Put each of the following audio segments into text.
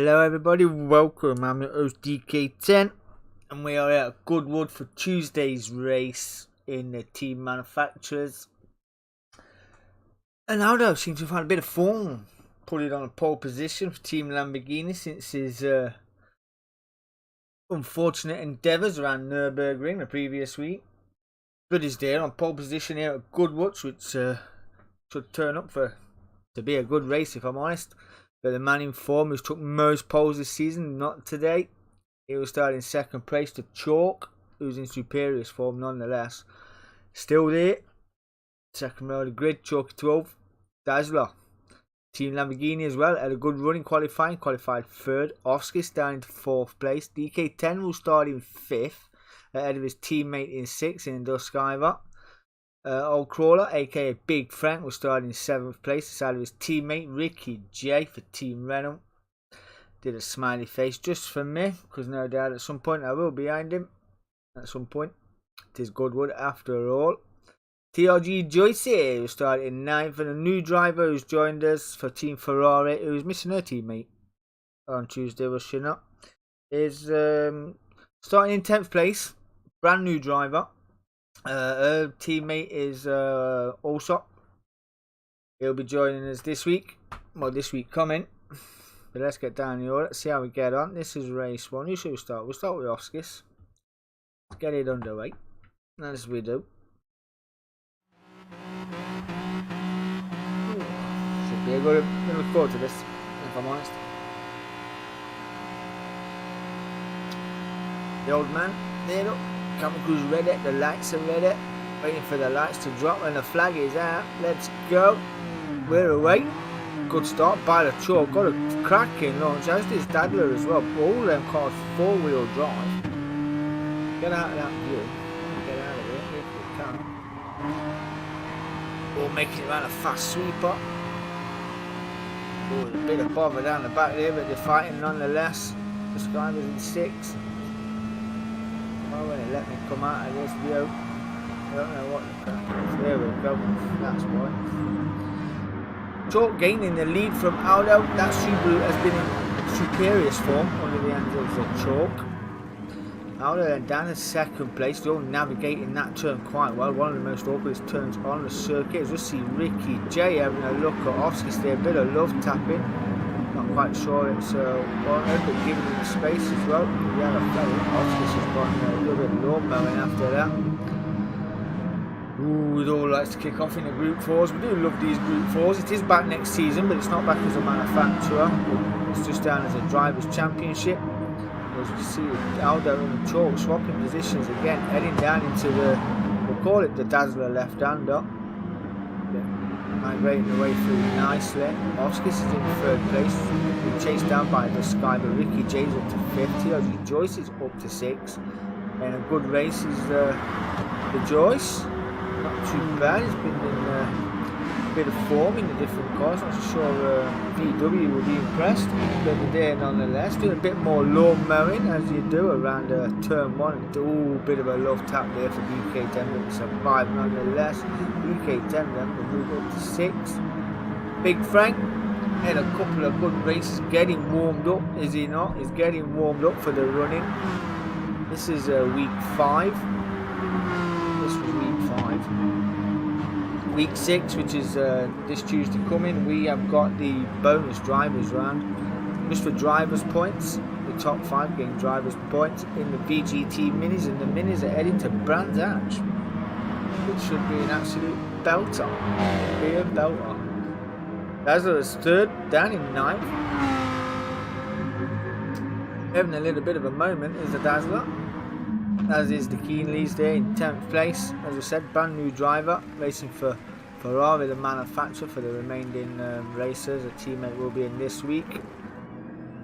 Hello everybody, welcome. I'm your host DK10 and we are at Goodwood for Tuesday's race in the Team Manufacturers. And Aldo seems to have had a bit of form. Put it on a pole position for Team Lamborghini since his unfortunate endeavours around Nürburgring the previous week. Good is there on pole position here at Goodwood, which should turn up to be a good race if I'm honest. But the man in form who's took most poles this season, not today. He will start in second place to Chalk, who's in superior form nonetheless. Still there. Second row of the grid, Chalk 12. Dazzler. Team Lamborghini as well, had a good run in qualifying, qualified third. Oskis down into fourth place. DK10 will start in fifth, ahead of his teammate in sixth in Gr4. Old Crawler, aka Big Frank, will start in 7th place aside of his teammate Ricky J for Team Renault. Did a smiley face just for me, because no doubt at some point I will be behind him. At some point. It is Goodwood after all. TRG Joyce will start in 9th, and a new driver who's joined us for Team Ferrari, who was missing her teammate on Tuesday, was she not? Is starting in 10th place, brand new driver. Her teammate is Allsop. He'll be joining us this week. Well, this week coming. But let's get down the order. Let's see how we get on. This is race 1. Who should we start? We'll start with Oskis. Let's get it underway. As we do. Should be a good. I'm going to look forward to this, if I'm honest. The old man, there look. Camera crew's ready, the lights are ready, waiting for the lights to drop and the flag is out. Let's go. We're away. Good start by the Chalk. Got a cracking launch, as did Stadler as well. All them cars 4-wheel drive. Get out of that view. Get out of here if you can. All making it around a fast sweeper. Oh, a bit of bother down the back there, but they're fighting nonetheless. The Sky was in 6th. Oh, when it let me come out of this view, I don't know what the crack is. There we go, that's why. Chalk gaining the lead from Aldo. That Subaru has been in superior form under the hands of the Chalk. Aldo then down in second place, still navigating that turn quite well. One of the most awkward turns on the circuit. As we see Ricky J having a look at Oskis there, a bit of love tapping. Not quite sure it's warranted, but giving him the space as well. Yeah, Oskis has gone a little bit lawn mowing after that. Ooh, we'd all like to kick off in the Group 4s. We do love these Group 4s. It is back next season, but it's not back as a manufacturer. It's just down as a Drivers' Championship. As you see, Aldo and the Chalk swapping positions again, heading down into we'll call it the Dazzler left-hander. Migrating the way through nicely. Oskis is in 3rd place. Being chased down by the Sky, but Ricky J's up to 5th. TRG Joyce is up to 6th. And a good race is the Joyce. Not too bad. He's been in a bit of form in the different cars. Not so sure VW will be impressed. But they're nonetheless doing a bit more lawn mowing as you do around turn 1. Ooh, bit of a love tap there for DK10 to survive nonetheless. DK10 then will move up to 6th. Big Frank had a couple of good races, getting warmed up, is he not? He's getting warmed up for the running. This is week 5. This was week 5. Week 6, which is this Tuesday coming, we have got the bonus drivers round. Just for drivers points, the top 5 getting drivers points in the VGT minis, and the minis are heading to Brands Hatch, which should be an absolute belter. Be a belter. Dazzler is 3rd, down in 9th. Having a little bit of a moment is the Dazzler, as is the Keenleys there in 10th place. As I said, brand new driver, racing for Ferrari, the manufacturer, for the remaining racers. A teammate will be in this week.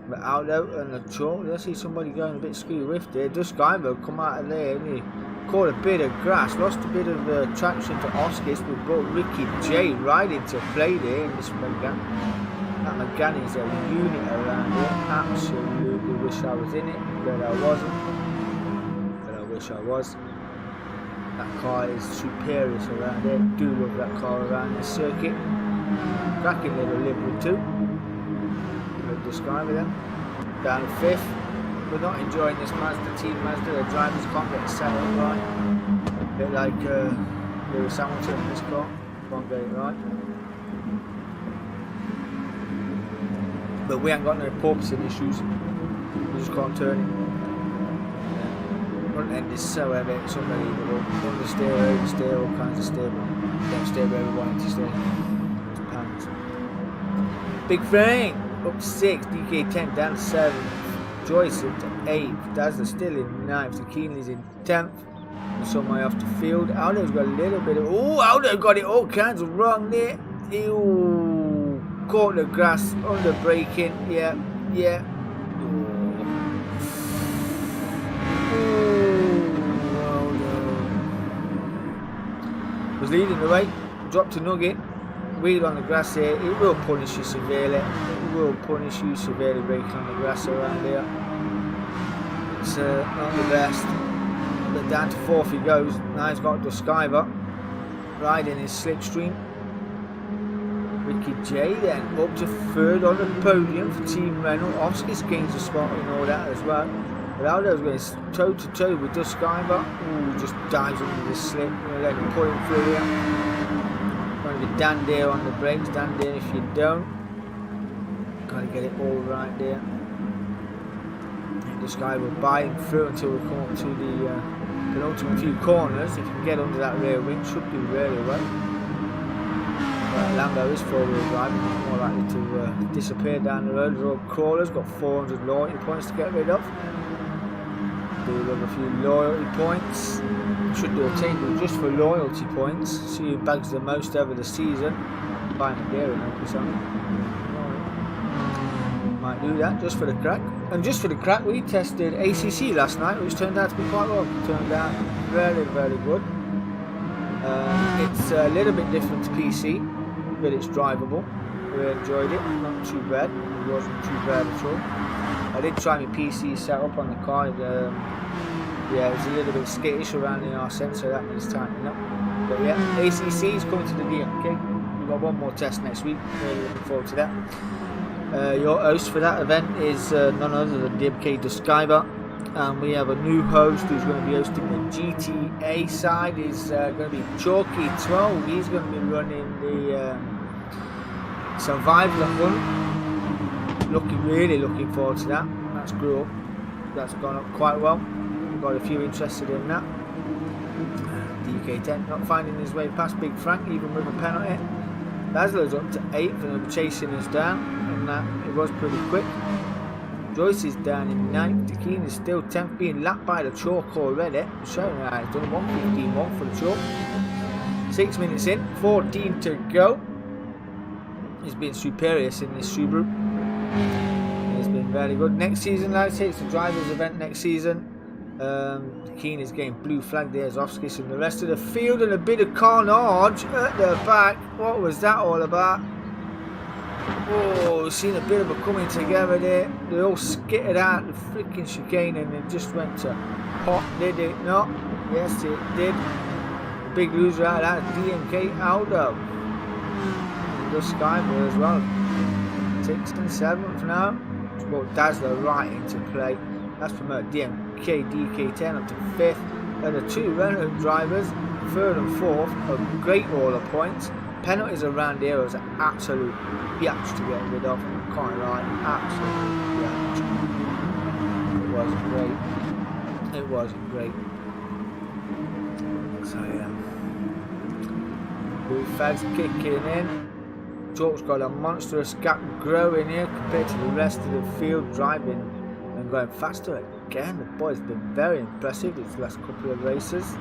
But Aldo and the Chalk, I see somebody going a bit screwy with there. Gr4 come out of there and he caught a bit of grass, lost a bit of traction to Oskis, but brought Ricky J right into play there in this Megane. That Megane is a unit around here. Absolutely wish I was in it, but I wasn't. But I wish I was. That car is superior around here. Do love that car around this circuit. Cracking little livery too. Gr4 them. down to 5th. We're not enjoying this Mazda, Team Mazda. The drivers can't get it set up right. A bit like Lewis Hamilton in this car. Can't get it right. But we ain't got no porpoising issues. We just can't turn it. Front end is so heavy, it's unbelievable. Understeer, oversteer, all kinds of steer, but don't steer where we want it to steer. It's pants. Big Frank up 6, D.K.R.C down to 7th, Joyce into 8th, Dazzler still in 9th, Keenley's in 10th, and some way off the field. Aldo's got a little bit of, oh, Aldo got it all kinds of wrong there. Ew, caught the grass, under braking, yeah. Was leading the way, dropped a nugget, wheel on the grass here. It will punish you severely. It will punish you severely braking on the grass around here. It's not the best. But down to 4th he goes. Now he's got Duskiver riding his slipstream. Ricky J then up to 3rd on the podium for Team Renault. Oscar's gains a spot and all that as well. But Aldo's going toe to toe with Duskiver. Ooh, just dives under the slip. We're going to let him pull him through here. Going to be Dan there on the brakes. Dan there if you don't. Got to get it all right there. Duskiver by him through until we come up to the penultimate few corners. If you can get under that rear wing, should do really well. Lambo is 4-wheel drive, more likely to disappear down the road. Road Crawler's got 400 loyalty points to get rid of. Do love a few loyalty points. Should do a table just for loyalty points. See who bags the most over the season. Buying a beer or something. Might do that just for the crack. And just for the crack, we tested ACC last night, which turned out to be quite well. Turned out very, very good. It's a little bit different to PC, but it's drivable. We enjoyed it, not too bad. It wasn't too bad at all. I did try my PC setup on the car. Yeah, it was a little bit skittish around the R sensor, that needs tightening up. But yeah, ACC is coming to the D.M.K. We've got one more test next week. Really looking forward to that. Your host for that event is none other than D.M.K. Duskiver. And we have a new host who's going to be hosting the GTA side. He's going to be Chalky 12. He's going to be running the Survival Hunt. Really looking forward to that. That's grew up. That's gone up quite well. We've got a few interested in that. D.K.R.C not finding his way past Big Frank, even with a penalty. Dazzler's up to 8th and they're chasing us down. And that it was pretty quick. Joyce is down in 9th, Tequila is still 10th, being lapped by the chalk already. Showing that he's done 1:15.1 for the chalk. 6 minutes in, 14 to go. He's been superior in this Subaru. He's been very good. Next season, like I say, it's the drivers' event next season. Tequila is getting blue flag. There's Oskis and the rest of the field, and a bit of carnage at the back. What was that all about? Oh, we've seen a bit of a coming together there. They all skittered out the freaking chicane and it just went to pot, did it not? Yes, it did. The big loser out of that is D.M.K. Aldo. And Duskiver as well. 6th and 7th now. It's brought Dazzler right into play. That's from D.M.K. D.K.R.C up to 5th. And the two Renault drivers, 3rd and 4th, a great haul of points. Penalties around here was an absolute biatch to get rid of. Can't lie, absolute biatch. It wasn't great. It wasn't great. So yeah, blue flags kicking in. Chalk's got a monstrous gap growing here compared to the rest of the field, driving and going faster again. The boy's been very impressive these last couple of races.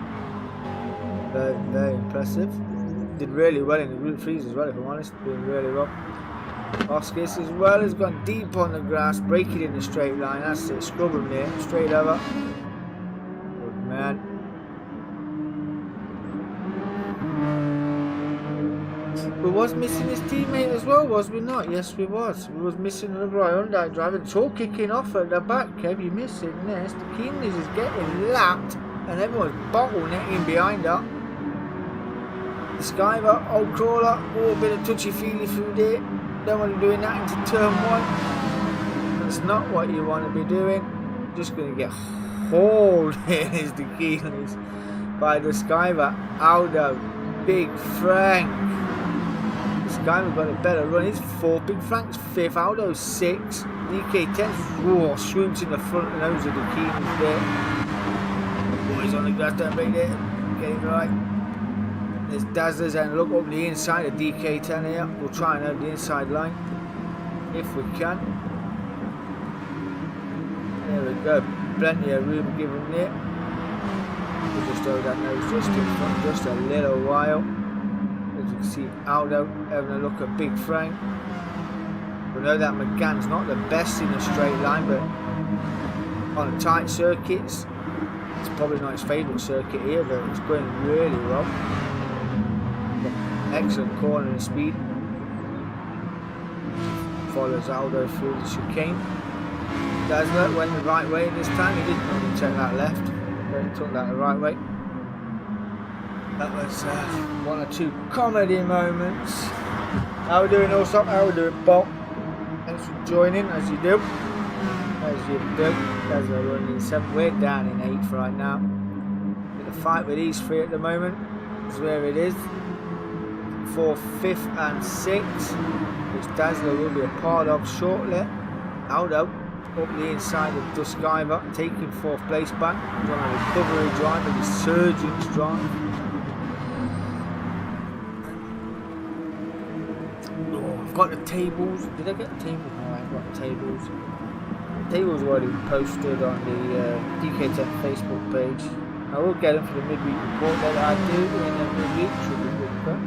Very, very impressive. Did really well in the Group 3s as well, if I'm honest, doing really well. Oscars as well has gone deep on the grass, breaking in the straight line. That's it, scrubbing there, straight over. Good man. We was missing his teammate as well, was we not? Yes, we was. We was missing another Hyundai driver. It's all kicking off at the back, Kev. You're missing this. The Keenleys is getting lapped, and everyone's bottlenecking behind her. Duskiver, old crawler, oh, a bit of touchy-feely through there. Don't want to do that into turn 1. It's not what you want to be doing. You're just going to get hauled in his bikinis by the Skyver. Aldo, Big Frank. The Skyver got a better run. It's 4. Big Frank's 5th. Aldo's 6. DK10 swoops in the front nose of the bikinis there. The boys on the grass, don't break it. Getting right. There's Dazzlers and look up the inside of DK10 here. We'll try and have the inside line if we can. There we go. Plenty of room given there. We'll just hold that nose just in front just a little while. As you can see Aldo having a look at Big Frank. We know that McGann's not the best in a straight line, but on tight circuits, it's probably not his favourite circuit here, but it's going really well. Excellent corner and speed. Follows Aldo through the chicane. Dazzler went the right way this time. He didn't really take that left, but he took that the right way. That was 1 or 2 comedy moments. How we doing, Allsop? How we doing, Bob? Thanks for joining, as you do. As you do. Dazzler running in 7th. We're down in 8th right now. In a fight with these 3 at the moment. Is where it is. For 5th and 6th, which Dazzler will be a part of shortly. Aldo up the inside of Duskiver, taking 4th place back. He's on a recovery drive, a resurgence drive. Oh, I've got the tables. Did I get the tables? No, I haven't got the tables. The tables were already posted on the DK10 Facebook page. I will get them for the midweek report that I do in the midweek. Should be good.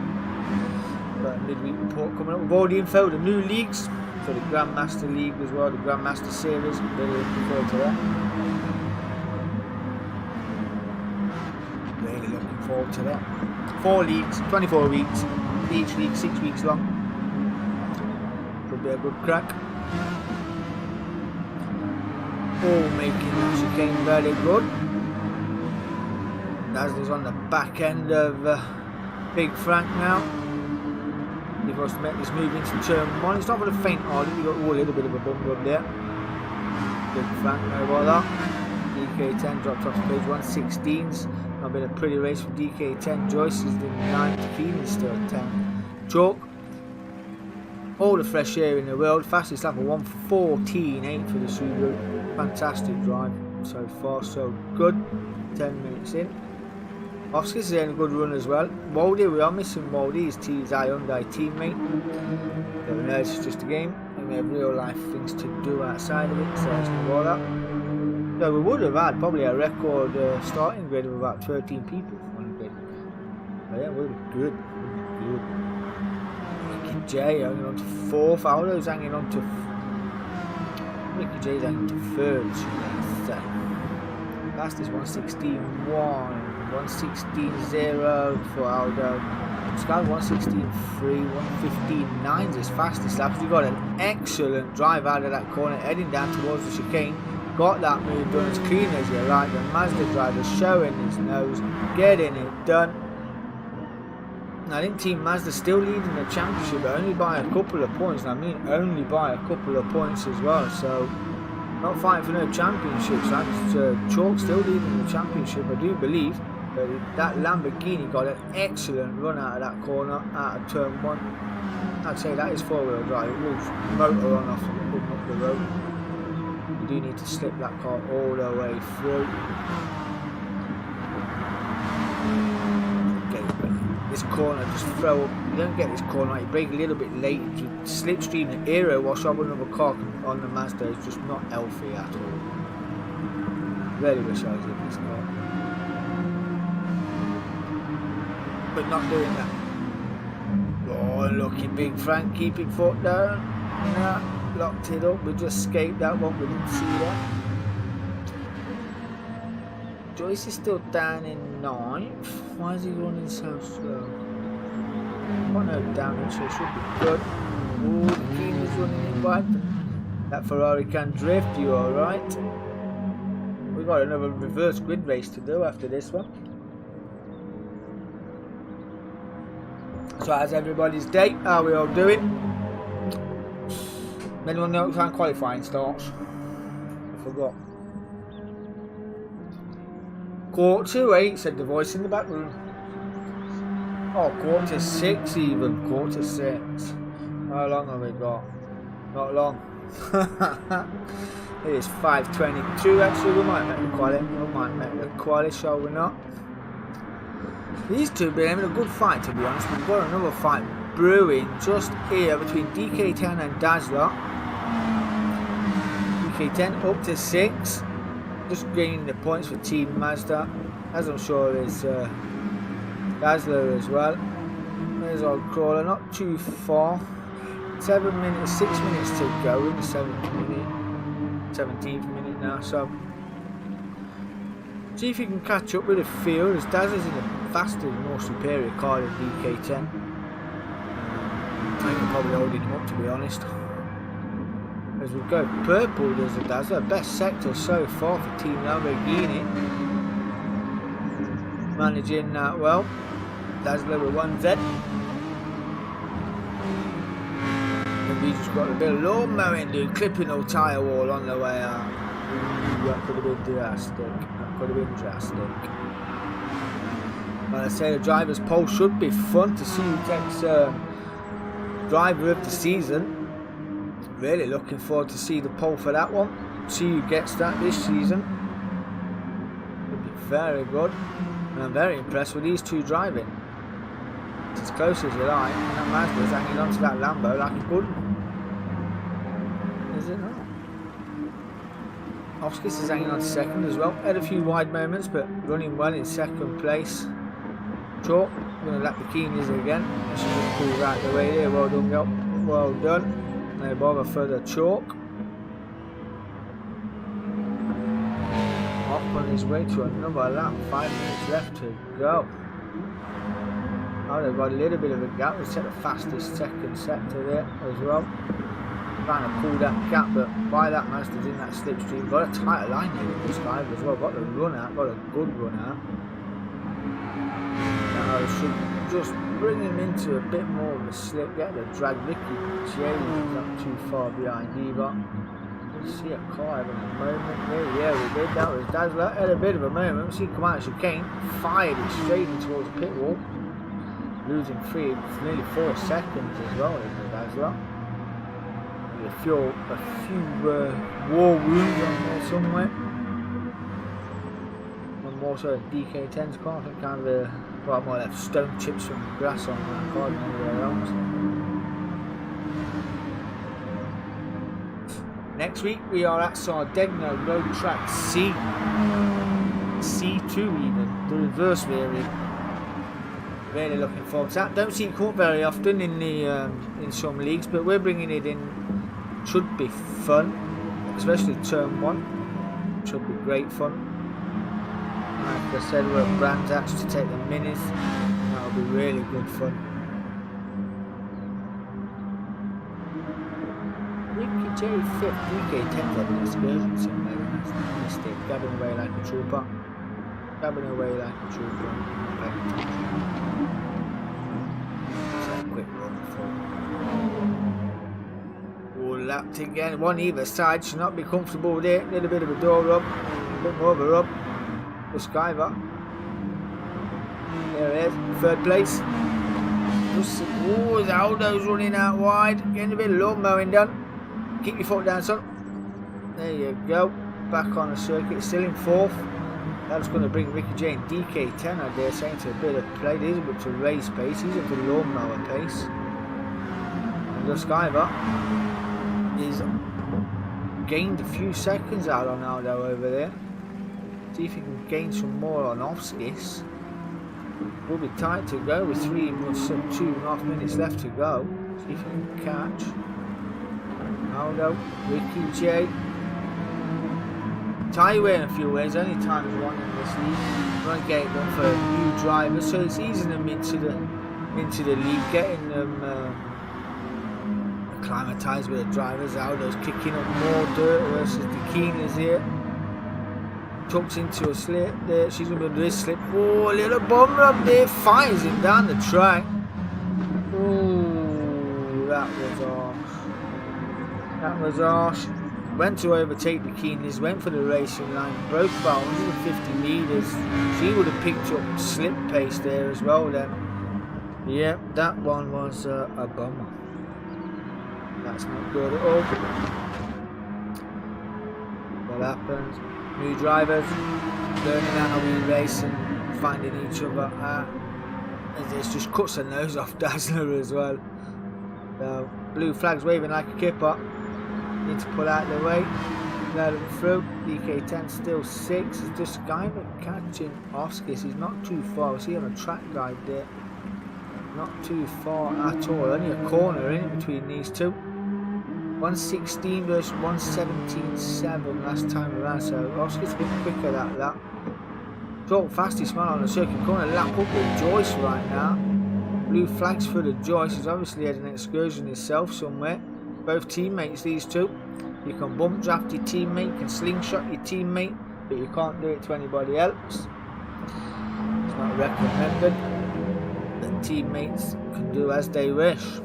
Got a midweek report coming up with all the info, the new leagues, for the Grandmaster League as well, the Grandmaster Series. Really looking forward to that. Really looking forward to that. 4 leagues, 24 weeks, each league 6 weeks long. Could be a good crack. All making the chicane very good. Dazzler's on the back end of Big Frank now. He wants to make this move into turn 1. It's not for the faint hearted. You've got a little bit of a bump up there. Big Frank, no bother. DK10 dropped off to page 116s. Not been a pretty race for DK10. Joyce is in 9th. Keenan's still 10th. Chalk. All the fresh air in the world. Fastest lap of 1:14.8 for the Subaru. Fantastic drive so far, so good. 10 minutes in. Oscar's is having a good run as well. Waldy, we are missing Waldy, his Hyundai teammate. But we know it's just a game, and we have real life things to do outside of it, so it's not all that. So we would have had probably a record starting grid of about 13 people on the grid. But yeah, we would be good. Good. Ricky J hanging on to 4th. Aldo's hanging on to. Ricky J's hanging on to 3rd, should I say. Fastest 1:16.1. 1:16.0 for Aldo. Sky 1:16.3, 1:15.9 is his fastest lap. He got an excellent drive out of that corner, heading down towards the chicane. Got that move done as clean as you like. The Mazda driver showing his nose, getting it done. I think Team Mazda still leading the championship, but only by a couple of points. And I mean only by a couple of points as well. So not fighting for no championships. That's Chalk still leading the championship, I do believe. But that Lamborghini got an excellent run out of that corner, out of turn 1. I'd say that is 4-wheel drive. It will motor on off and up the road. You do need to slip that car all the way through. This corner, just throw up. You don't get this corner right. You brake a little bit late. You slipstream the aero wash up another car on the Mazda. It's just not healthy at all. Really wish I was in this car. But not doing that. Oh, lucky Big Frank, keeping foot down. Nah, locked it up. We just escaped that one. We didn't see that. Joyce is still down in 9th. Why is he running so slow? Got no damage, so it should be good. Ooh, the Keen is running in wide. That Ferrari can drift. You alright? We got another reverse grid race to do after this one. So how's everybody's day? How are we all doing? Anyone know what time qualifying starts? I forgot. 7:45, said the voice in the back room. Oh, 5:45 even. 5:45. How long have we got? Not long. It is 5:22 actually. We might make the quali. We might make the quali, shall we not? These two have been having a good fight, to be honest. We've got another fight brewing just here between DK10 and Dazzler. DK10 up to 6. Just gaining the points for Team Mazda, as I'm sure is Dazzler as well. There's our crawler, not too far. 7 minutes, 6 minutes to go in the 17th minute now. So see if you can catch up with the field, as Dazzler's in a faster, more superior car than DK10. I think we're probably holding him up, to be honest. As we go purple, there's a Dazzler. Best sector so far for Team Lamborghini. Managing that well. Dazzler with 1Z. And we just got a bit of lawn mowing, dude. Clipping old tyre wall on the way out. Ooh, that could have been drastic. That could have been drastic. But I say the driver's poll should be fun to see who gets driver of the season. Really looking forward to see the poll for that one. See who gets that this season. It'll be very good. And I'm very impressed with these two driving. It's as close as you like. And that Mazda's hanging onto that Lambo like a good one. Is it not? Oskis is hanging on to second as well. Had a few wide moments, but running well in second place. Chalk, going to lap the Keeners again. She just pulled out the way there. Well done, girl. Well done. No bother further chalk. Off on his way to another lap. 5 minutes left to go. Oh, they've got a little bit of a gap. They set the fastest second sector there as well. Trying to pull that gap, but by that Mazda's in that slipstream. Got a tighter line here with this guy as well. Got the run out. Got a good run out. Now should just bring him into a bit more of a slip, get the drag. Ricky J is not too far behind either. Let's see a car having a moment there. Yeah, we did. That was Dazzler. Had a bit of a moment. See, come out as chicane. Fired it straight in towards the pit wall. Losing nearly 4 seconds as well, isn't it, Dazzler? A few war wounds on there somewhere. And more so DK10's car. I think kind of well, I might have stone chips from grass on that car and anywhere else. Next week we are at Sardegna Road Track C. C2 even, the reverse variant. Really looking forward to that. Don't see it caught very often in the in some leagues, but we're bringing it in. Should be fun, especially turn 1. Should be great fun. Like I said, we're at Brands Hatch to take the minis. That'll be really good fun. Ricky J 5th, DK10's had an excursion somewhere. That's not a mistake. Gabbing away like a trooper. Gabbing away like a trooper. So a quick run for. All lapped again. One either side. Should not be comfortable there. A little bit of a door up. A bit more of a rub. The Skyver. There it is, 3rd place. Oh, the Aldo's running out wide. Getting a bit of lawn mowing done. Keep your foot down, son. There you go. Back on the circuit. Still in 4th. That's going to bring Ricky J and DK10, I dare say, into a bit of play. He's a bit to race pace. He's up to lawn mower pace. And the Skyver is gained a few seconds out on Aldo over there. See if he can gain some more on Oskis. Will be tight to go with 2.5 minutes left to go. See if he can catch Aldo, Ricky J. Tyre wear in a few ways, only times 1 in this league. Trying to get it done for new drivers, so it's easing them into the league, getting them acclimatised with the drivers. Aldo's kicking up more dirt versus the Keeners here. Tucks into a slip there. She's going to do this slip. Oh, a little bummer up there. Fires him down the track. Oh, that was off. That was harsh. Went to overtake the Keenleys, went for the racing line, broke about 150 metres. She would have picked up slip pace there as well then. Yeah, that one was a bummer. That's not good at all. What happens? New drivers learning how we race and finding each other. This just cuts the nose off Dazzler as well. So, blue flags waving like a kipper. Need to pull out of the way. Let him through. D.K.R.C still 6. It's just kind of catching Oscars. He's not too far. We see on a track guide there. Not too far at all. Only a corner in between these two. 116 versus 117.7 last time around. So Oscars a bit quicker at that. Short fastest man on the circuit corner. Lap up with Joyce right now. Blue flags for the Joyce. He's obviously had an excursion himself somewhere. Both teammates, these two. You can bump draft your teammate, you can slingshot your teammate, but you can't do it to anybody else. It's not recommended. The teammates can do as they wish.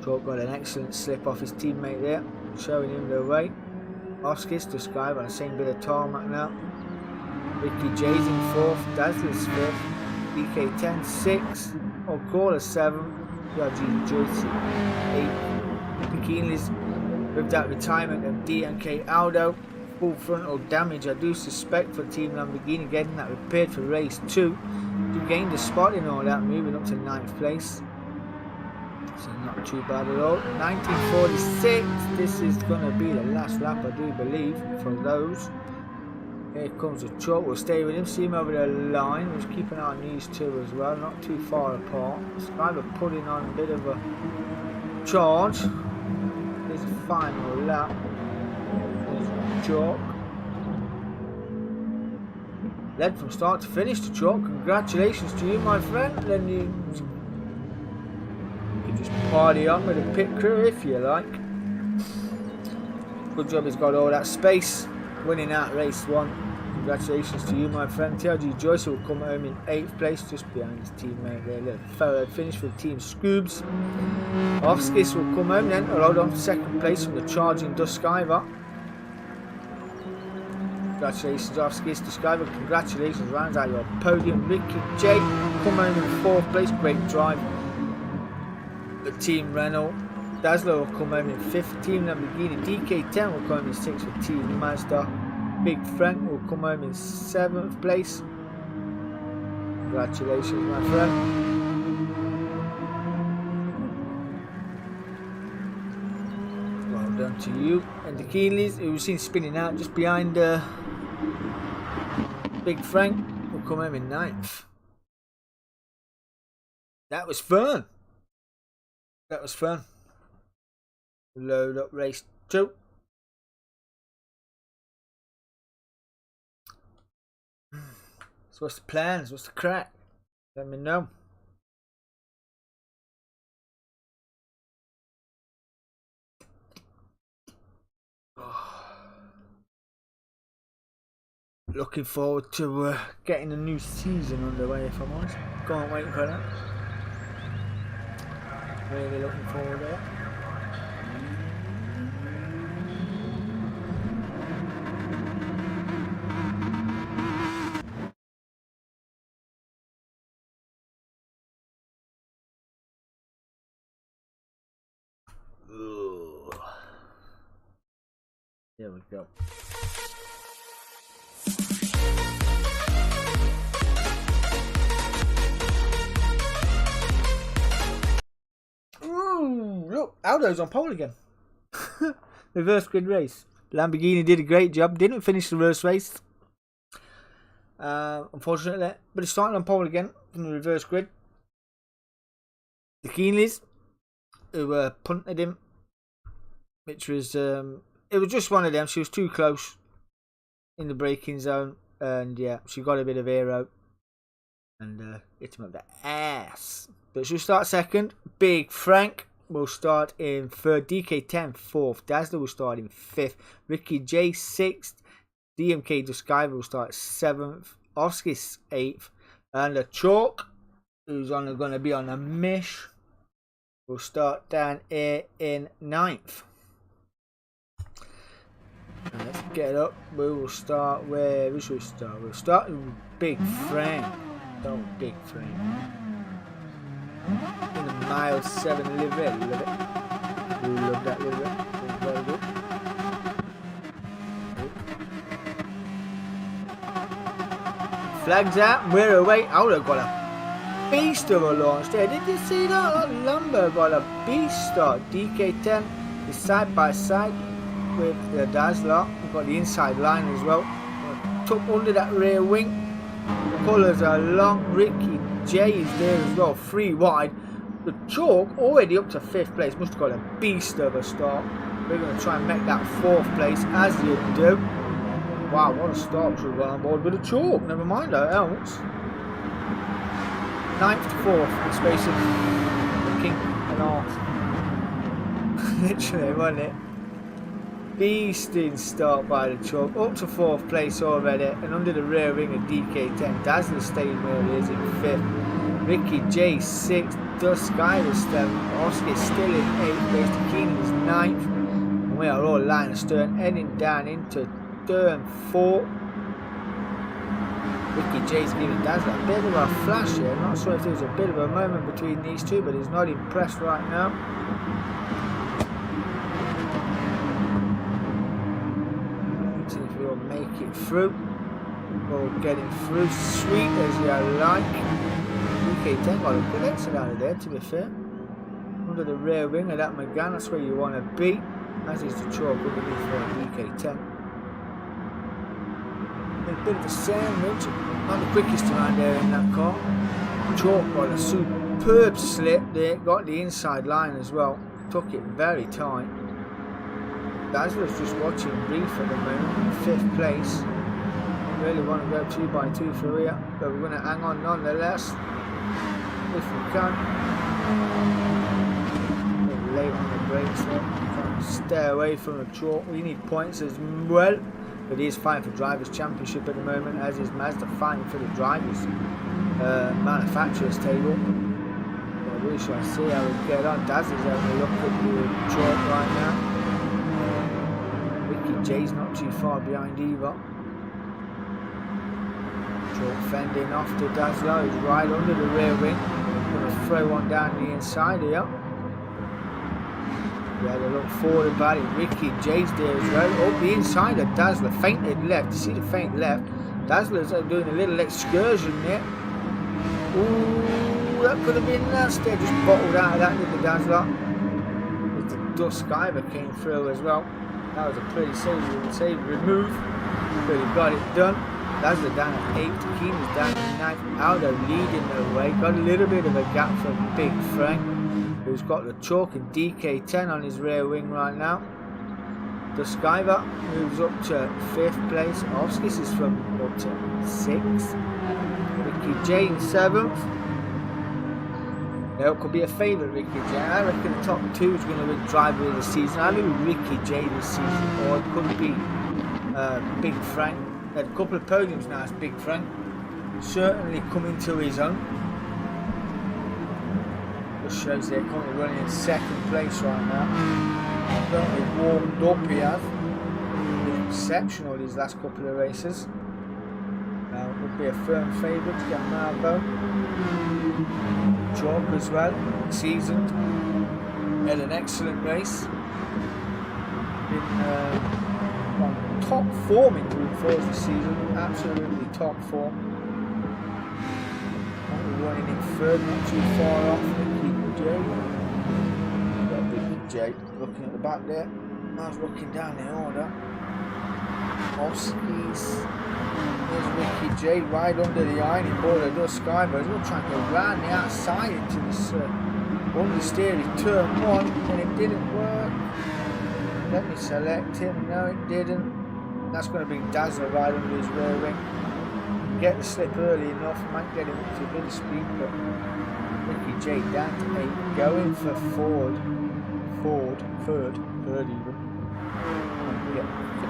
Chalk got an excellent slip off his teammate there, showing him the way. Oscars to Sky on the same bit of tarmac now. Ricky J's in 4th, Dazzler's 5th, D.K.R.C 6th, O'Call 7th. Joyce 8. The Keenleys with that retirement of D.M.K.R. Aldo. Full frontal damage I do suspect for Team Lamborghini, getting that repaired for race 2. To gain the spot in all that, moving up to 9th place. So not too bad at all. 1946. This is going to be the last lap I do believe for those. Here comes the Chalk. We'll stay with him, see him over the line. We'll keep an eye on these two as well, not too far apart. Skyler putting on a bit of a charge. Here's the final lap. There's Chalk. Led from start to finish to Chalk. Congratulations to you, my friend. Then you can just party on with the pit crew if you like. Good job he's got all that space. Winning out race 1. Congratulations to you, my friend. TLG Joyce will come home in 8th place, just behind his teammate there. Little fellow finish for Team Scoobs. Oscars will come home then, hold on to 2nd place from the charging Duskiver. Congratulations, Oscars to Skyver. Congratulations, rounds out your podium. Ricky J come home in 4th place. Great drive. The Team Renault. Dazzler will come home in 5th, Team Lamborghini. D.K.R.C will come home in 6th for Team Mazda. Big Frank will come home in 7th place. Congratulations, my friend. Well done to you. And the Keenleys, who we've seen spinning out just behind Big Frank, will come home in 9th. That was fun. That was fun. Load up race 2. So what's the plans? What's the crack? Let me know. Looking forward to getting a new season underway, if I'm honest. Can't wait for that. Really looking forward to it. There we go. Ooh, look, Aldo's on pole again. Reverse grid race. Lamborghini did a great job. Didn't finish the reverse race, unfortunately, but it's starting on pole again from the reverse grid. The Keenleys, who punted him, which was it was just one of them. She was too close in the braking zone, and yeah, she got a bit of aero and hit him up the ass. But she'll start 2nd. Big Frank will start in 3rd. D.K.R.C 4th. Dazzler will start in 5th. Ricky J 6th. D.M.K.R.C will start 7th. Oscars 8th. And the Chalk, who's going to be on a mish, We'll start down here in 9th. And let's get up. We will start where we should start. We'll start with Big Frank. Don't Big Frank. In the mile 7 livery. Love it. We love that livery. Very good. Flags out. We're away. I would have got a beast of a launch there. Did you see that? That lumber got a beast start. D.K.R.C is side by side with the Dazzler. We've got the inside line as well. Tuck under that rear wing. Colours are long. Ricky J is there as well. 3 wide. The Chalk already up to 5th place. Must have got a beast of a start. We're going to try and make that 4th place as you do. Wow, what a start. Should have gone on board with the Chalk. Never mind that else. 9th to 4th in space of looking an arse. Literally, wasn't it? Beasting start by the Chalk. Up to 4th place already. And under the rear wing of D.K.R.C. Dazzler staying where he is in 5th. Ricky J 6th. D.M.K.R.C 7th. Oscar still in 8th place. Keenan is 9th. And we are all line astern. Heading down into turn 4. Ricky J's giving Dazzler a bit of a flash here. I'm not sure if there's a bit of a moment between these two, but he's not impressed right now. Let's see if we'll make it through. Or getting through sweet as you like. D.K.R.C got a good exit out of there, to be fair. Under the rear wing of that McGann, that's where you want to be. As is the Chalk underneath for D.K.R.C. A bit of a sandwich, not the quickest around there in that car. Chalk got a superb slip there, got the inside line as well, took it very tight. Dazzler's just watching brief at the moment in 5th place. Don't really want to go 2 by 2 through here, but we're going to hang on nonetheless if we can. A bit late on the brakes there, trying to stay away from the Chalk. We need points as well. But he is fighting for Drivers' Championship at the moment, as is Mazda fighting for the Drivers' Manufacturers table. But we shall see how we get on. Dazzler's having a look at the Chalk right now. Ricky J's not too far behind either. Chalk fending off to Dazzler, who's right under the rear wing. Going to throw one down the inside here. Yeah, they look forward about it. Ricky J's there as well. Oh, the inside of Dazzler fainted left. You see the faint left? Dazzler's doing a little excursion there. Ooh, that could have been nasty. Just bottled out of that with the Dazzler. The D.M.K.R.C came through as well. That was a pretty savoury move. But he got it done. Dazzler down at 8th. Keenan's down at 9th. Out of leading the way. Got a little bit of a gap from Big Frank, who's got the Chalk and D.K.R.C on his rear wing right now. D.M.K.R.C moves up to 5th place. Oscar is from up to 6th. Ricky J in 7th. Now it could be a favourite, Ricky J. I reckon the top 2 is going to win Driver of the Season. I mean Ricky J this season, or it could be Big Frank. Had a couple of podiums now as Big Frank. Certainly coming to his own. Shows they're currently running in 2nd place right now. Certainly warmed up he has. Been exceptional these last couple of races. Would be a firm favourite to get Marbo. Chalk as well, seasoned. Had an excellent race. Been on top form in Gr4 this season. Absolutely top form. Running in 3rd, not too far off. Ricky J. Got Ricky J looking at the back there. I was looking down the order. Oskies. There's Ricky J right under the iron board of D.M.K.R.C. But he's going to try and go round the outside into this understeery turn 1, and it didn't work. Let me select him. No, it didn't. That's going to bring Dazzler right under his rear wing. Get the slip early enough, might get him up to a bit of speed, but Ricky J down to 8, going for third even. Yeah,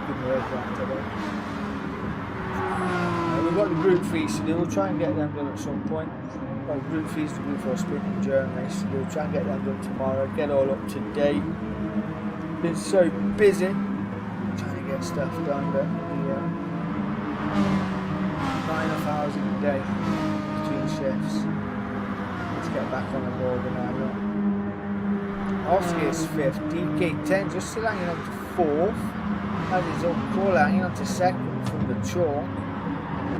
good work right today. We've got the Group 3 to do, we'll try and get them done at some point. Well, Group 3's the Group 4 sprint endurance race to do. Try and get them done tomorrow. Get all up to date. Been so busy trying to get stuff done, but yeah, not enough hours in the day between shifts. Let's get back on the board now. Oscar is 5th, D.K.R.C just still hanging on to 4th, and his old call hanging on to 2nd from the chalk.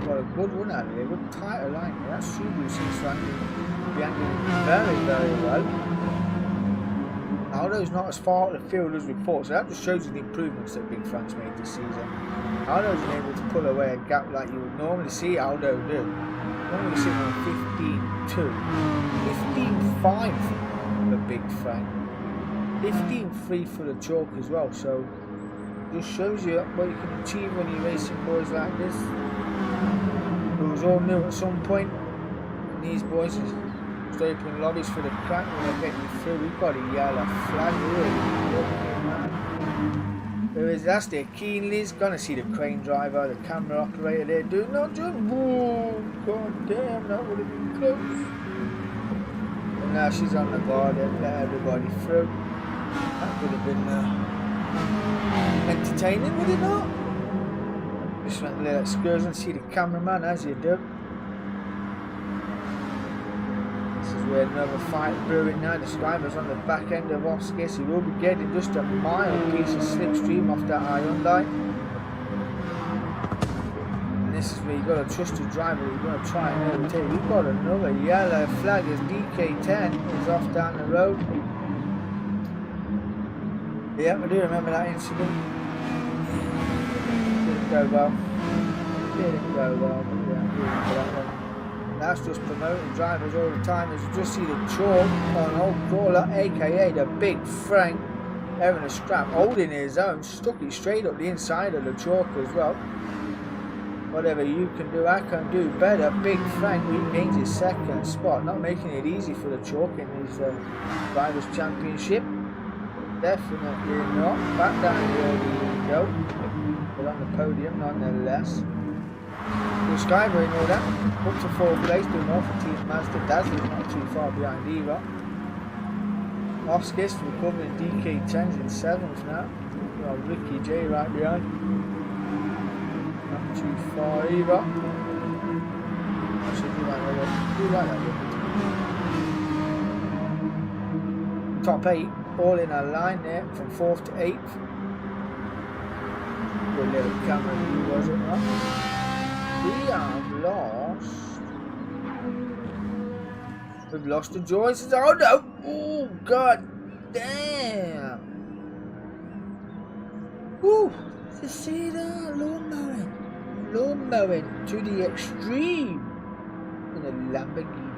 Got a good run out of here, good tighter line here. That Subaru seems to be hanging very, very well. Aldo's not as far out of the field as we thought, so that just shows you the improvements that Big Frank's made this season. Aldo's been able to pull away a gap like you would normally see Aldo do. Normally sitting on 15.2, 15.5 for Big Frank, 15.3 for the chalk as well, so just shows you what you can achieve when you're racing boys like this. It was all new at some point, and these boys are just opening lobbies for the crack when they're getting through. We've got a yellow flag here. That's their Keenley's gonna see the crane driver, the camera operator there doing not just whoa, god damn, that would have been close. And now she's on the guard and let everybody through. That would have been entertaining, would it not? Just went a little excursion, see the cameraman as you do. This is where another fight brewing now. The Skyver's on the back end of Oscar. He will be getting just a mild piece of slipstream off that Hyundai. And this is where you've got to trust your driver. You're going to try and overtake. We've got another yellow flag as D.K.R.C is off down the road. Yeah, I do remember that incident. Didn't go well. Didn't go well, but yeah, I do remember that one. That's just promoting drivers all the time. As you just see the chalk on old crawler, aka the Big Frank, having a scrap, holding his own, stuck it straight up the inside of the chalk as well. Whatever you can do, I can do better. Big Frank regains his 2nd spot, not making it easy for the chalk in his Drivers' Championship. Definitely not. Back down here we go. But on the podium nonetheless. The Skyver and all that. Up to 4th place, doing all for Team Manufacutre'S. Dazzler's not too far behind either. Oscar's recovering, D.K.R.C in 7th now. We've got Ricky J right behind. Not too far either. Actually, do like that. Top 8. All in a line there from 4th to 8th. Good little camera view, was it not? We have lost. We've lost the joys. Oh no! Oh god damn! Woo! To see that lawn mowing to the extreme in a Lamborghini.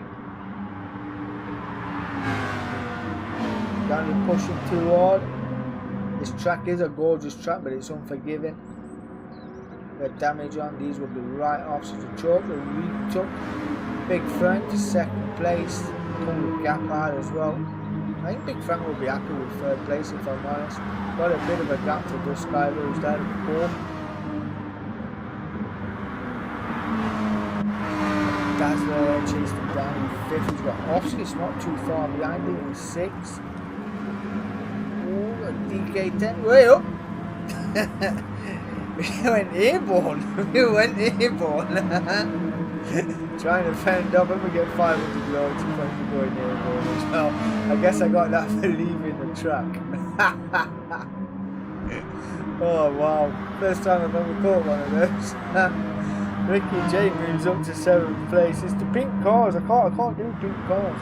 Can't be pushing too hard. This track is a gorgeous track, but it's unforgiving. The damage on these will be right off, so the chalk will retook. Big Frank to 2nd place, pull the gap out as well. I think Big Frank will be happy with 3rd place if I'm honest. Got a bit of a gap to this guy who's down at 4th. Dazzler chased him down in 5th. He's got Oscar's not too far behind him in 6th. D.K.R.C way up. We went airborne. Trying to fend up and we get 500 yards in front of going airborne as well. I guess I got that for leaving the track. Oh wow. First time I've ever caught one of those. Ricky J moves up to 7th place. It's the pink cars. I can't do pink cars.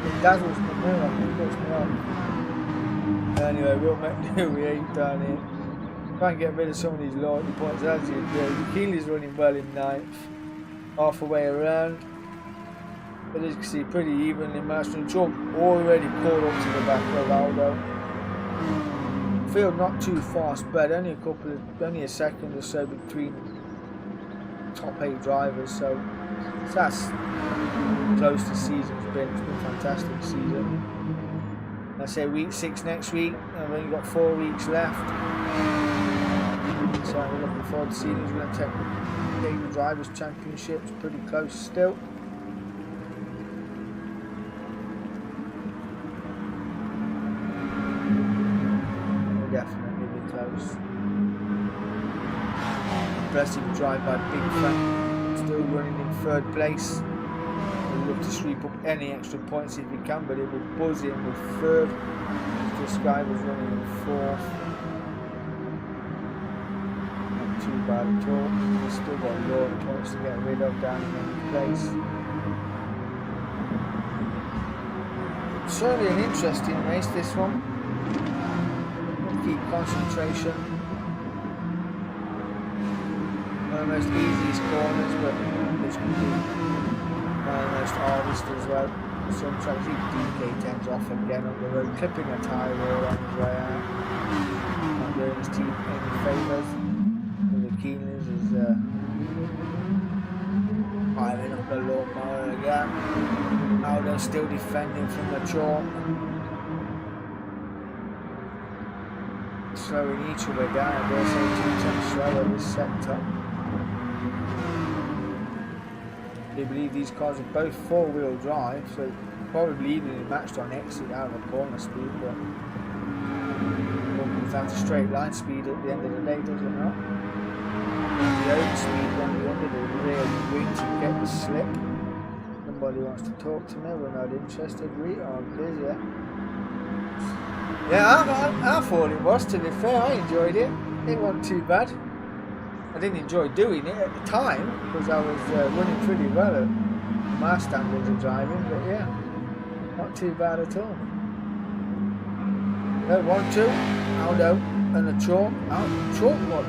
It dazzles me more. It puts me off. Anyway, we'll make do we ain't down here. Try and get rid of some of these loyalty points as you do. Keely's running well in 9th. Half the way around. But as you can see, pretty evenly matched. And chalk already caught up to the back of Aldo. Field not too fast, but only a second or so between top 8 drivers. So that's close to season's been. It's been a fantastic season. I say week 6 next week, and we've only got 4 weeks left. So we're looking forward to seeing who's going to take the Drivers' Championships. Pretty close still. impressive drive by Big Frank, still running in third place. He'll look to sweep up any extra points if he can, but it will buzz in with third. This guy was running in fourth. Not too bad at all. He's still got a lot of points to get rid of down in any place. Certainly an interesting race, this one. Keep concentration. One of the most easiest corners, but this could be one of the most hardest as well. Some tracks, D.M.K.R.C off again on the road, clipping a tyre wheel on his way out. Not doing his team any favours. The Keeners is piling up the lawnmower again. Aldo still defending from the chalk. Slowing each other down, I dare say 2 tenths slower this sector. They believe these cars are both 4-wheel drive, so probably evenly matched on exit out of corner speed, but without a straight line speed at the end of the day, does it not? The open speed on the end of the rear wing to get the slip. Somebody wants to talk to me, we're not interested, we are busy. Yeah, I thought it was, to be fair. I enjoyed it. It wasn't too bad. I didn't enjoy doing it at the time because I was running pretty well at my standards of driving, but yeah, not too bad at all. No 1-2, Aldo and the chalk.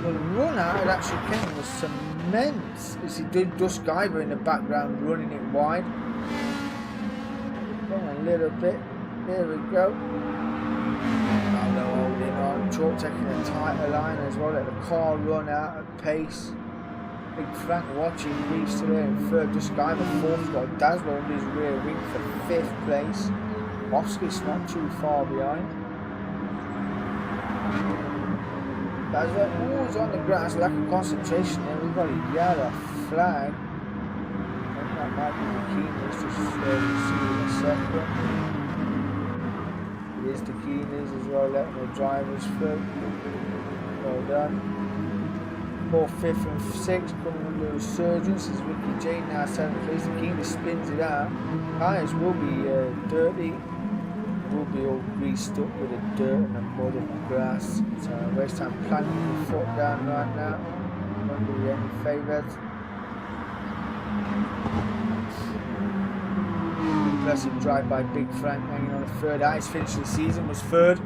The run out of that chicane was immense. You see Dust Guyver in the background running it wide. Come on a little bit. There we go. Aldo holding on, chalk taking a tighter line as well, let the car run out at pace. Big Frank watching, Reeves still there in third, Dust Guyver fourth, got Dazzler under his rear wing for 5th place. Oscar's not too far behind. Dazzler always on the grass, lack of concentration there, we've got a yellow flag. I think that might be the Keeners, just see in a second. Here's the Keeners as well, letting the drivers through. Well done. 4th, 5th and 6th coming under resurgence as Ricky Jane now 7th place. The Keeners spins it out. Tyres will be dirty. Will be all greased up with the dirt and the mud and the grass. So waste time planting the foot down right now. Won't do any favours. Impressive drive by Big Frank, hanging on a third. Highest finish of the season was third.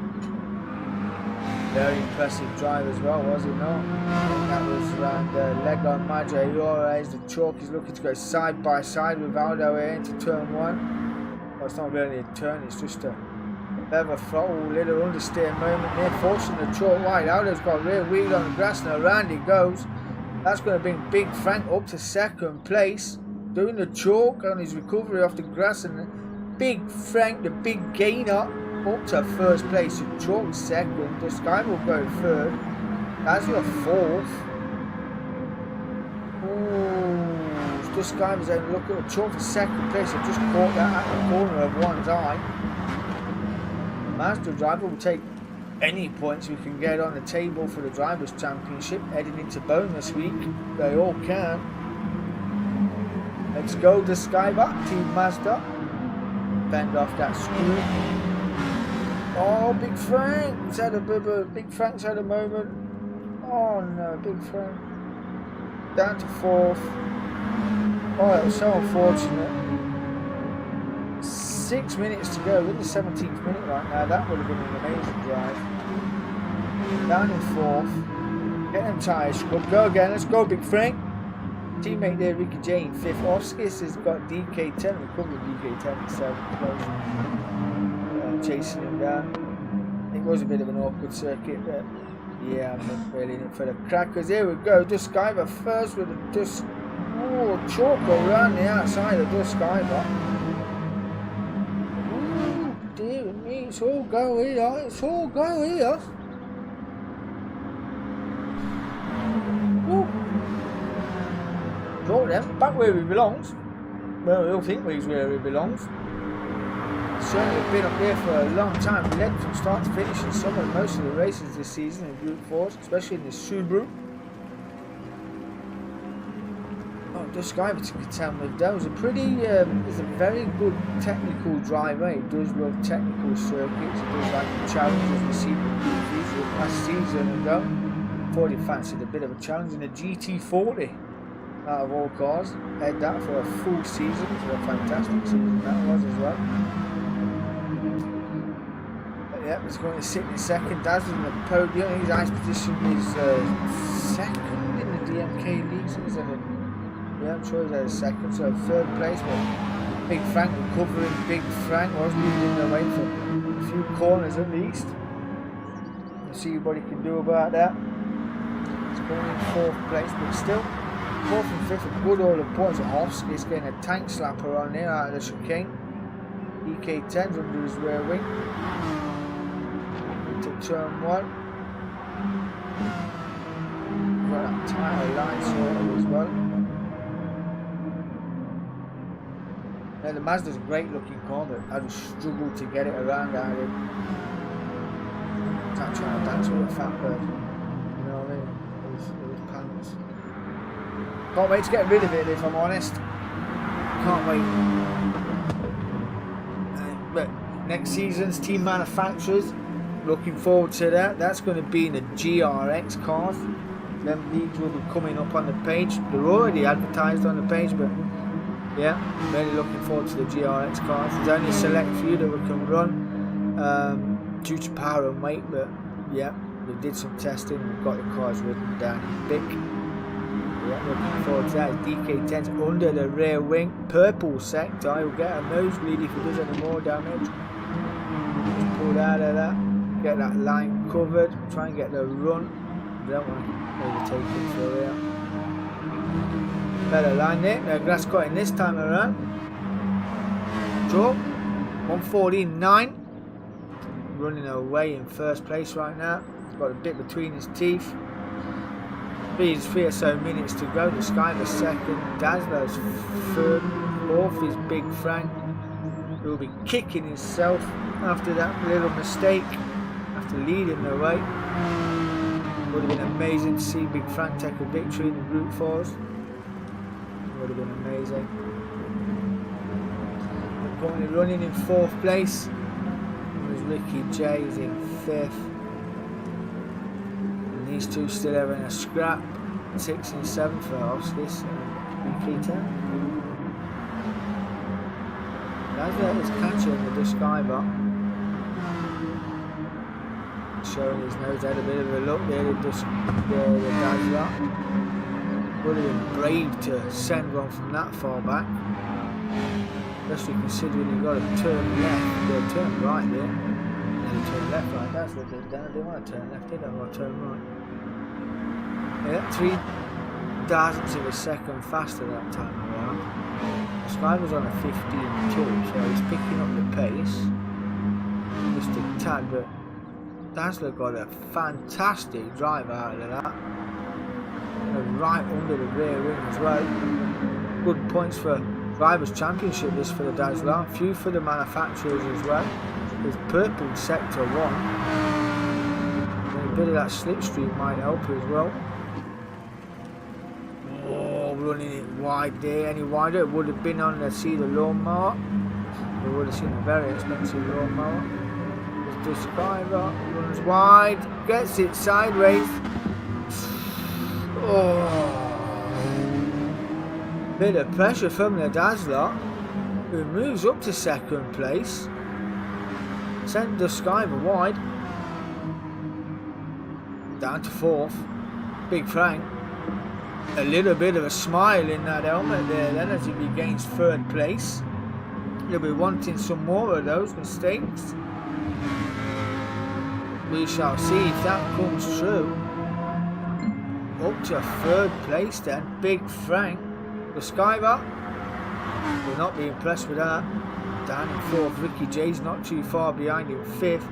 Very impressive drive as well, was it not? That was around leg on Maggio. As the chalk is looking to go side by side with Aldo here into turn 1. Well, it's not really a turn, it's just a bit of a throttle, little understeer moment there, forcing the chalk wide. Aldo's got a rear wheel on the grass and around it goes. That's going to bring Big Frank up to 2nd place. Doing the chalk on his recovery off the grass, and Big Frank, the big gainer, up to 1st place. The chalk 2nd, the Sky will go 3rd. That's your 4th. Ooh, the Sky was able to look at the chalk for 2nd place. I just caught that at the corner of one's eye. The Master driver will take any points we can get on the table for the Drivers' Championship heading into bonus week. They all can. Let's go, the Skyback Team Mazda. Bend off that screw. Oh, Big Frank's had a Big Frank's had a moment. Oh no, Big Frank. Down to 4th. Oh, it was so unfortunate. 6 minutes to go. We're in the 17th minute right now. That would have been an amazing drive. Down in 4th. Get them tyres scrubbed. Go again. Let's go, Big Frank. Teammate there, Ricky Jane, 5th. Oscars has got D.M.K.R.C, recovering D.M.K.R.C in 7th place. Chasing him down. It was a bit of an awkward circuit, but yeah, I'm not really in it for the crackers. Here we go, Dust Guyver first with a Dust. Oh, chalk around the outside of Dust Guyver. Oh, dear me, it's all go here, it's all go here. Them back where he belongs. Well, we all think he's where he belongs. Certainly been up there for a long time. We led from start to finish in most of the races this season in Group 4s, especially in the Subaru. just Sky to contend with those. A pretty, it's a very good technical driver. He does love technical circuits. He does like the challenges we see last season ago. Thought he fancied a bit of a challenge in a GT40 out of all cars. Had that for a full season. For a fantastic season that was as well. But yeah, he's going to sit in second. Dazzler's in the podium. His ice position is second in the D.M.K.R league. So he's at yeah, I'm sure he's at a second, so third place. But Big Frank recovering. Big Frank was leading the way for a few corners at least. We'll see what he can do about that. He's going in fourth place, but still fourth and fifth are good all the points. He's getting a tank slapper on there out of the chicane. D.K.R.C's under his rear wing. Into turn one. Got that tyre line sorted as well. Now the Mazda's a great looking car, but I just struggled to get it around out of it. I'm trying to dance with a fat bird. You know what I mean? It was pants. Can't wait to get rid of it if I'm honest. Can't wait. But next season's Team Manufacturers, looking forward to that. That's going to be in the Gr4 cars. Them leagues will be coming up on the page. They're already advertised on the page, but yeah, really looking forward to the Gr4 cars. There's only a select few that we can run due to power and weight, but yeah, we did some testing and we've got the cars written down in big. Yeah, looking forward to that. D.K.R.C's under the rear wing, purple sector. He'll get a nosebleed if he does any more damage. Just pull out of that, get that line covered, try and get the run. Don't want to overtake him through here. Better line there. No grass cutting this time around. Draw 1:49. Running away in first place right now. Got a bit between his teeth. He's 3 or so minutes to go. The Sky was second. Dazzler's third. Fourth is Big Frank. He'll be kicking himself after that little mistake. After leading the way. Would have been amazing to see Big Frank take a victory in the Group 4s. Would have been amazing. Currently running in fourth place. There's Ricky J is in fifth. And these two still having a scrap. 6th and 7th for Ostis and Nikita. Dazzler is catching the Disciver. Showing his nose, had a bit of a look there, the Dazzler. Would have been brave to send one from that far back. Especially considering he got a turn left, turn right there. And a turn left right, that's what they did. They didn't want to turn left, did they? They want to turn right. Yeah, 3 thousandths of a second faster that time around. Sky was on a 15.2, so he's picking up the pace. Just a tad, but Dazzler got a fantastic drive out of that. And right under the rear wing as well. Good points for Drivers' Championship this for the Dazzler. A few for the manufacturers as well. There's purple sector 1. And a bit of that slipstream might help as well. Oh, running it wide there. Any wider it would have been on the lawnmower. We would have seen a very expensive lawnmower. Describer runs wide, gets it sideways. Oh, bit of pressure from the Dazzler, who moves up to second place. Sent the Skyver wide, down to fourth. Big Frank, a little bit of a smile in that helmet there. Then as he regains third place, he'll be wanting some more of those mistakes. We shall see if that comes true. Up to third place then, Big Frank. The Skyver will not be impressed with that. Down in fourth, Ricky J's not too far behind in fifth.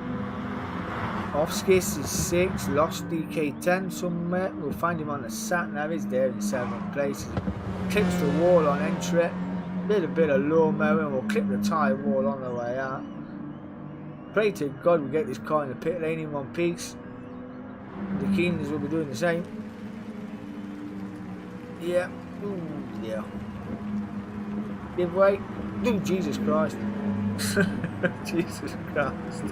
Offskis is sixth, lost D.K.R.C somewhere. We'll find him on the sat nav, he's there in seventh place. Clips the wall on entry. Little bit of low mowing and we'll clip the tyre wall on the way out. Pray to God we get this car in the pit lane in one piece. The Keenans will be doing the same. Yeah. Ooh, yeah. Give way. Ooh, Jesus Christ. Jesus Christ.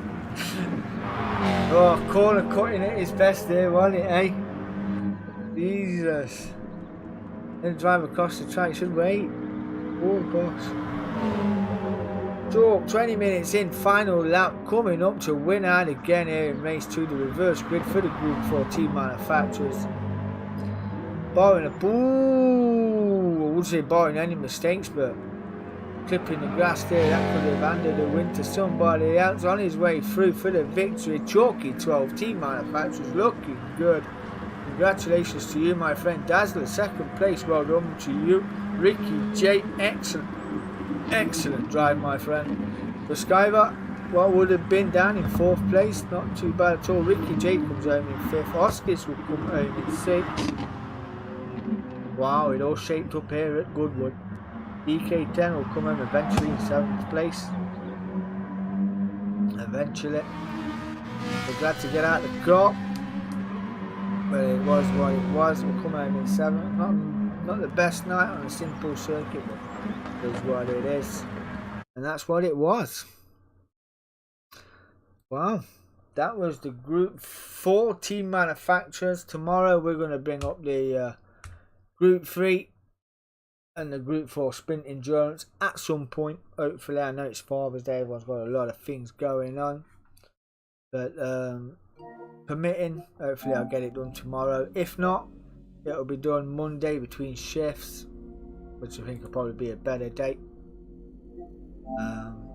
Oh, corner cutting at his best there, wasn't it, eh? Jesus. Then drive across the track, should wait. Oh gosh. So 20 minutes in, final lap, coming up to win out again here in race 2, the reverse grid for the Group 4 Team Manufacturers. Barring I would say barring any mistakes, but clipping the grass there, that could have handed the win to somebody else. On his way through for the victory, Gr4 Team Manufacturers looking good. Congratulations to you, my friend Dazzler, second place, well done to you. Ricky J, excellent drive, my friend. The Skyver, what would have been down in 4th place, not too bad at all. Ricky J comes home in 5th, Oskis will come home in 6th. Wow, it all shaped up here at Goodwood. D.K.R.C will come home eventually in 7th place. Eventually. We're glad to get out of the car. But it was what it was. We'll come home in 7th. Not the best night on a simple circuit, but it is what it is. And that's what it was. Wow. That was the Group 4 Team Manufacturers. Tomorrow we're going to bring up the Group 3 and the Group 4 Sprint Endurance at some point. Hopefully, I know it's Father's Day. Everyone's got a lot of things going on. But permitting, hopefully I'll get it done tomorrow. If not, it'll be done Monday between shifts, which I think will probably be a better date.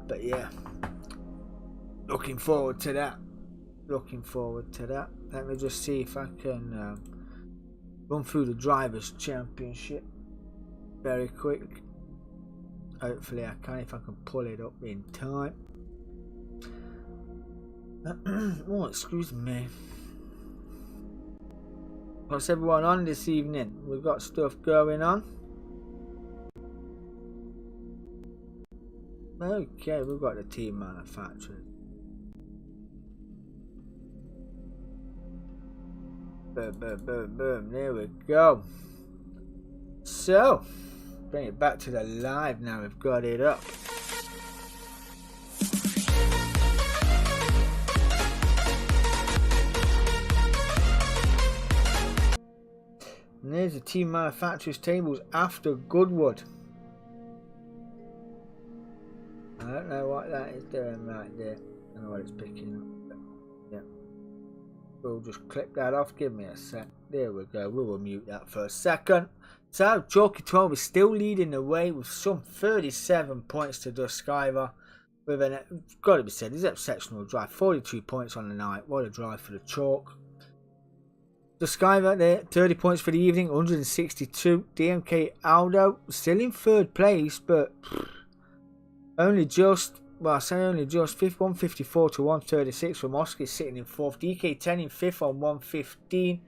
But yeah, looking forward to that. Let me just see if I can run through the Drivers' Championship very quick. Hopefully I can, if I can pull it up in time. Oh, excuse me. What's everyone on this evening? We've got stuff going on. Okay, we've got the team manufacturers. Boom, boom, boom, boom. There we go. So, bring it back to the live now. We've got it up. And there's the team manufacturers tables after Goodwood. I don't know what that is doing right there. I don't know what it's picking up. But yeah. We'll just click that off. Give me a sec. There we go. We will mute that for a second. So, Gr4 is still leading the way with some 37 points to the Skyver. With an, got to be said, his exceptional drive. 42 points on the night. What a drive for the Chalk. The Skyver there, 30 points for the evening, 162. D.M.K.R. still in 3rd place, but only just, well, I say only just, 5th, 154 to 136 from Oscar sitting in 4th. D.K.R. in 5th on 115.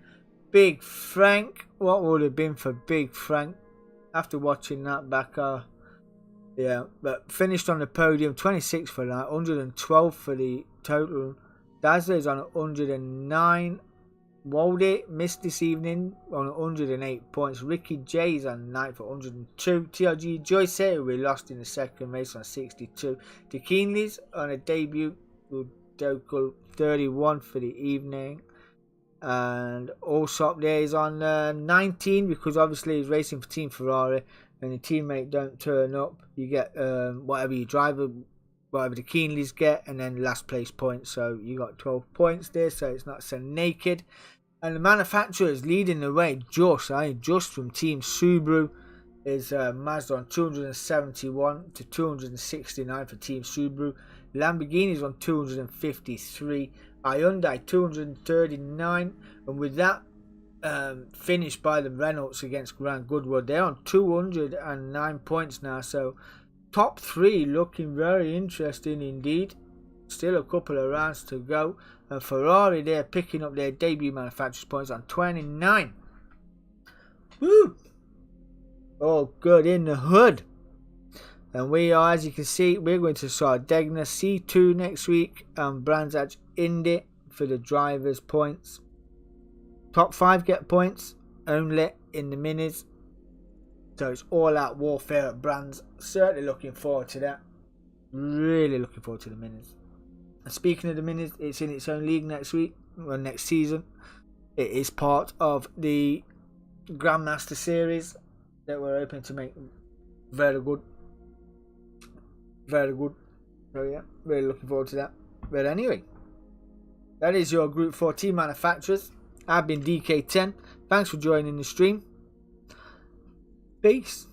Big Frank, what would have been for Big Frank after watching that back? Yeah, but finished on the podium, 26 for that, 112 for the total. Dazzler's on 109. Waldy missed this evening on 108 points. Ricky J's on 9th for 102. TRG Joyce who we lost in the second race on 62. The Keenleys on a debut with Docal 31 for the evening. And Allsop there is on 19 because obviously he's racing for Team Ferrari and your teammate don't turn up. You get whatever your driver, whatever the Keenleys get, and then last place points. So you got 12 points there, so it's not so naked. And the manufacturers leading the way just from Team Subaru is Mazda on 271 to 269 for Team Subaru. Lamborghini's on 253. Hyundai 239. And with that finished by the Renaults against Grand Goodwood, they're on 209 points now. So top 3 looking very interesting indeed. Still a couple of rounds to go. And Ferrari, they're picking up their debut manufacturer's points on 29. Woo! Oh, good in the hood. And we are, as you can see, we're going to Sardegna C2 next week. And Brands Hatch Indy for the drivers' points. Top 5 get points only in the minis. So it's all out warfare at brands. Certainly looking forward to that. Really looking forward to the minis. And speaking of the minis, it's in its own league next week, or next season. It is part of the Grandmaster series that we're hoping to make very good. Very good. So yeah, really looking forward to that. But anyway, that is your Gr4 Team Manufacturers. I've been DK10. Thanks for joining the stream. Peace.